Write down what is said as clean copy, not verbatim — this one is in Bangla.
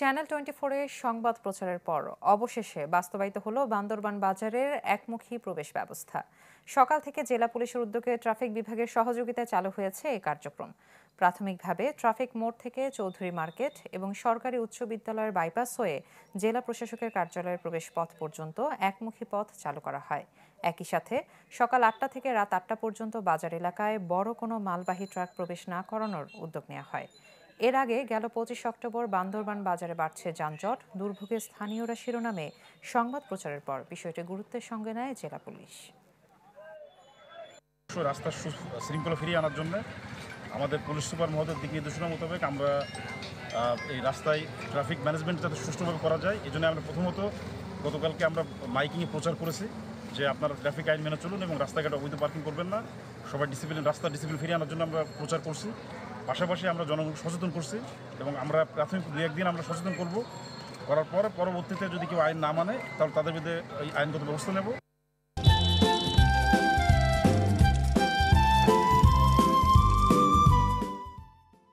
চ্যানেল 24-এর সংবাদ প্রচারের পর অবশেষে বাস্তবায়িত হলো বান্দরবান বাজারের একমুখী প্রবেশ ব্যবস্থা। সকাল থেকে জেলা পুলিশের উদ্যোগে ট্রাফিক বিভাগের সহযোগিতায় চালু হয়েছে এই কার্যক্রম। প্রাথমিকভাবে ট্রাফিক মোড় থেকে চৌধুরী মার্কেট এবং সরকারি উচ্চ বিদ্যালয়ের বাইপাস হয়ে জেলা প্রশাসকের কার্যালয়ের প্রবেশ পথ পর্যন্ত একমুখী পথ চালু করা হয়। একই সাথে সকাল 8টা থেকে রাত 8টা পর্যন্ত বাজার এলাকায় বড় কোনো মালবাহী ট্রাক প্রবেশ না করানোর উদ্যোগ নেওয়া হয়। এর আগে গেল 25 অক্টোবর বান্দরবান বাজারে বাড়ছে যানজট, দুর্ভোগে স্থানীয়রা শিরোনামে সংবাদ প্রচারের পর বিষয়টি গুরুত্বের সঙ্গে নেয় জেলা পুলিশ। রাস্তার শৃঙ্খলা ফিরিয়ে আনার জন্য আমাদের পুলিশ সুপার মহোদয়ের দিক নির্দেশনা মোতাবেক আমরা এই রাস্তায় ট্রাফিক ম্যানেজমেন্ট যাতে সুষ্ঠুভাবে করা যায় এই জন্য আমরা প্রথমত গতকালকে আমরা মাইকিংয়ে প্রচার করেছি যে আপনারা ট্রাফিক আইন মেনে চলুন এবং রাস্তাঘাটে অবৈধ পার্কিং করবেন না, সবাই রাস্তার ডিসিপ্লিন ফিরিয়ে আনার জন্য আমরা প্রচার করছি। পাশাপাশি আমরা জনগণ সচেতন করছি এবং আমরা প্রাথমিক 2-1 দিন আমরা সচেতন করার পরে পরবর্তীতে যদি কেউ আইন না মানে তাহলে তাদের বিরুদ্ধে এই আইনগত ব্যবস্থা নেব।